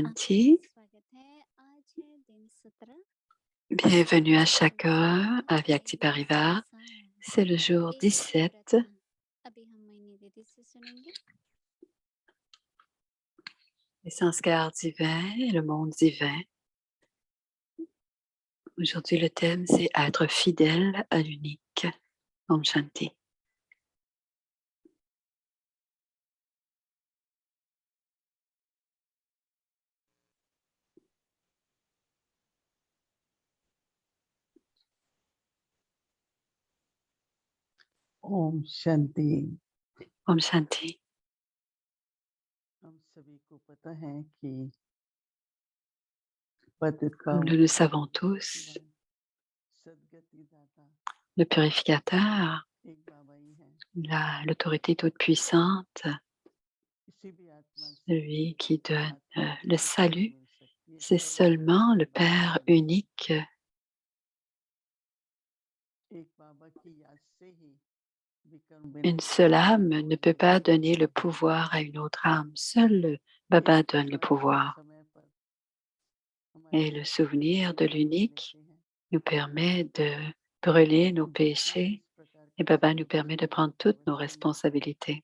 Shanti. Bienvenue à chacun à Vyakti Parivar. C'est le jour 17. Les sanskars divins et le monde divin. Aujourd'hui, le thème, c'est être fidèle à l'unique. Om Shanti. Om Shanti. Om Shanti. Comme nous le savons tous, le purificateur, l'autorité toute puissante, celui qui donne le salut, c'est seulement le Père unique. Une seule âme ne peut pas donner le pouvoir à une autre âme. Seul Baba donne le pouvoir. Et le souvenir de l'unique nous permet de brûler nos péchés et Baba nous permet de prendre toutes nos responsabilités.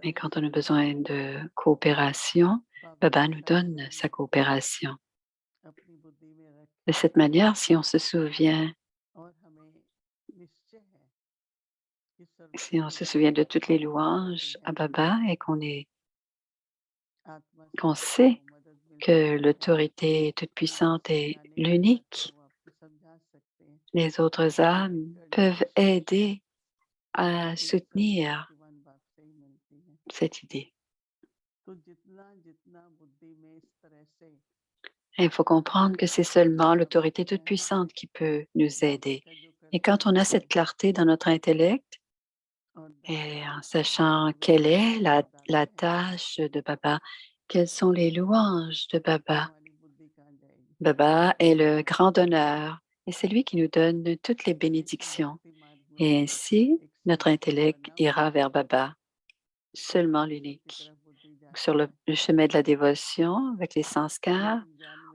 Et quand on a besoin de coopération, Baba nous donne sa coopération. De cette manière, si on se souvient de toutes les louanges à Baba et qu'on sait que l'autorité toute puissante est l'unique, les autres âmes peuvent aider à soutenir cette idée. Et il faut comprendre que c'est seulement l'autorité toute puissante qui peut nous aider. Et quand on a cette clarté dans notre intellect, et en sachant quelle est la tâche de Baba, quelles sont les louanges de Baba, Baba est le grand donneur et c'est lui qui nous donne toutes les bénédictions. Et ainsi, notre intellect ira vers Baba, seulement l'unique. Sur le chemin de la dévotion, avec les sanskars,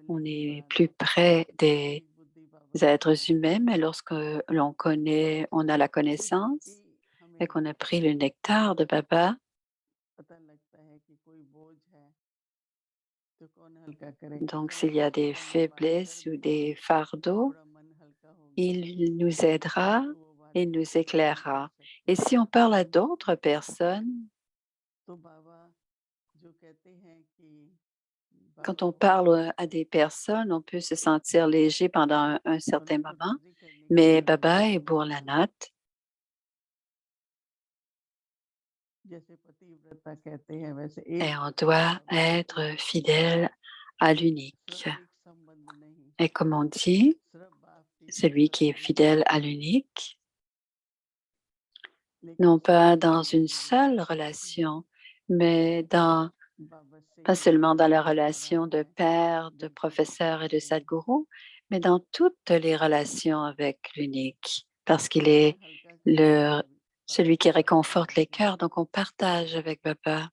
on est plus près des êtres humains, mais lorsque l'on connaît, on a la connaissance et qu'on a pris le nectar de Baba, donc s'il y a des faiblesses ou des fardeaux, il nous aidera et nous éclairera. Et si on parle à d'autres personnes, quand on parle à des personnes, on peut se sentir léger pendant un certain moment, mais Baba et Burlanat, et on doit être fidèle à l'unique. Et comme on dit, celui qui est fidèle à l'unique, non pas dans une seule relation, mais pas seulement dans la relation de père, de professeur et de sadhguru, mais dans toutes les relations avec l'unique, parce qu'il est celui qui réconforte les cœurs, donc on partage avec Baba.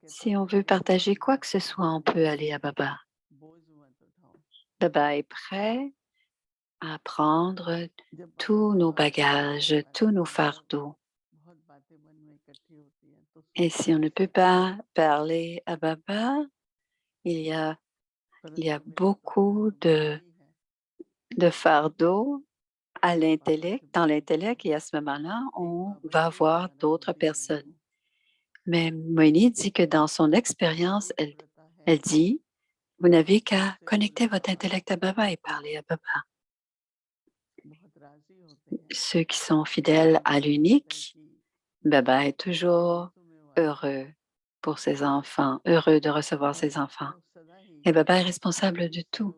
Si on veut partager quoi que ce soit, on peut aller à Baba. Baba est prêt à prendre tous nos bagages, tous nos fardeaux. Et si on ne peut pas parler à Baba, il y a beaucoup de fardeaux dans l'intellect, et à ce moment-là, on va voir d'autres personnes. Mais Moini dit que dans son expérience, elle dit, vous n'avez qu'à connecter votre intellect à Baba et parler à Baba. Ceux qui sont fidèles à l'unique, Baba est toujours heureux pour ses enfants, heureux de recevoir ses enfants. Et Baba est responsable de tout.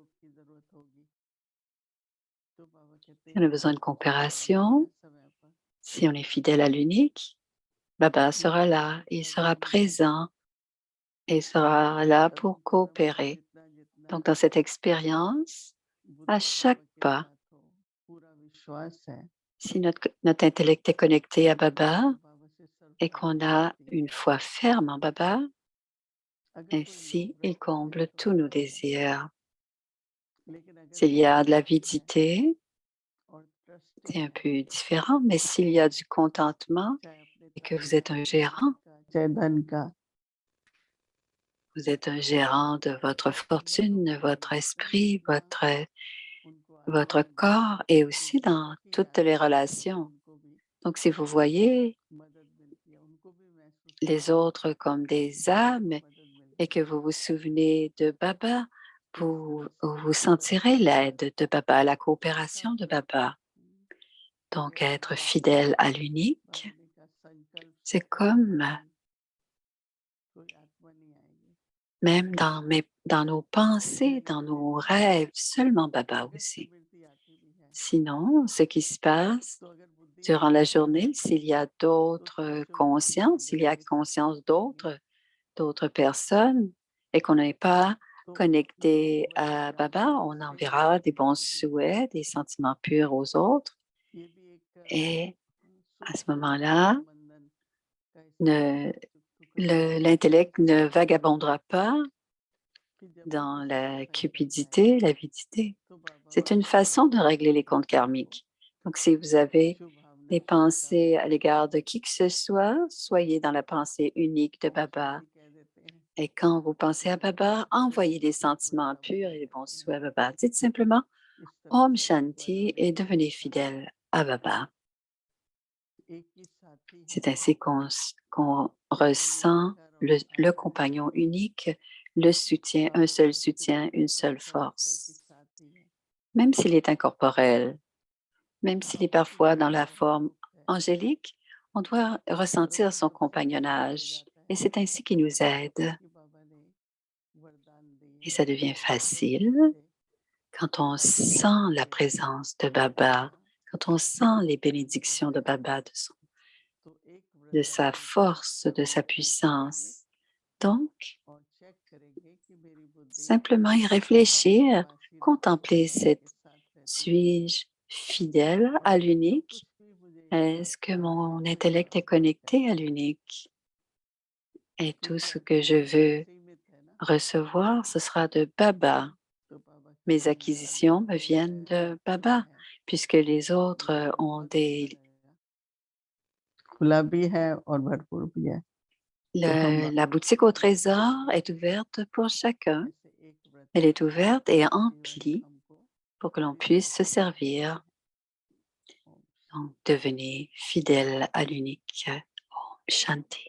Si on a besoin de coopération, si on est fidèle à l'unique, Baba sera là, il sera présent et sera là pour coopérer. Donc, dans cette expérience, à chaque pas, si notre intellect est connecté à Baba et qu'on a une foi ferme en Baba, Ainsi, il comble tous nos désirs. S'il y a de l'avidité, c'est un peu différent, mais s'il y a du contentement et que vous êtes un gérant, vous êtes un gérant de votre fortune, de votre esprit, votre corps et aussi dans toutes les relations. Donc, si vous voyez les autres comme des âmes et que vous vous souvenez de Baba, vous sentirez l'aide de Baba, la coopération de Baba. Donc, être fidèle à l'unique, c'est comme même dans nos pensées, dans nos rêves, seulement Baba aussi. Sinon, ce qui se passe durant la journée, s'il y a d'autres consciences, s'il y a conscience d'autres personnes et qu'on n'est pas connecté à Baba, on enverra des bons souhaits, des sentiments purs aux autres. Et à ce moment-là, l'intellect ne vagabondera pas dans la cupidité, l'avidité. C'est une façon de régler les comptes karmiques. Donc, si vous avez des pensées à l'égard de qui que ce soit, soyez dans la pensée unique de Baba. Et quand vous pensez à Baba, envoyez des sentiments purs et des bons souhaits à Baba. Dites simplement Om Shanti et devenez fidèle à Baba. C'est ainsi qu'on ressent le compagnon unique, le soutien, un seul soutien, une seule force. Même s'il est incorporel, même s'il est parfois dans la forme angélique, on doit ressentir son compagnonnage et c'est ainsi qu'il nous aide. Et ça devient facile quand on sent la présence de Baba, quand on sent les bénédictions de Baba, de sa force, de sa puissance. Donc, simplement y réfléchir, contempler cette suis-je fidèle à l'unique? Est-ce que mon intellect est connecté à l'unique? Et tout ce que je veux recevoir, ce sera de Baba. Mes acquisitions me viennent de Baba, puisque les autres ont la boutique au trésor est ouverte pour chacun. Elle est ouverte et emplie pour que l'on puisse se servir. Donc, devenez fidèle à l'unique. Om Shanti.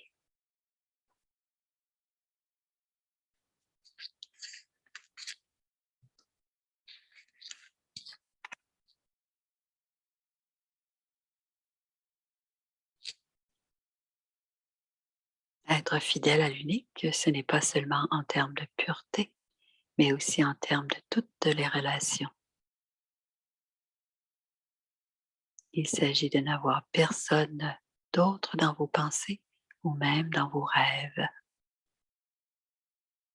Être fidèle à l'unique, ce n'est pas seulement en termes de pureté, mais aussi en termes de toutes les relations. Il s'agit de n'avoir personne d'autre dans vos pensées ou même dans vos rêves.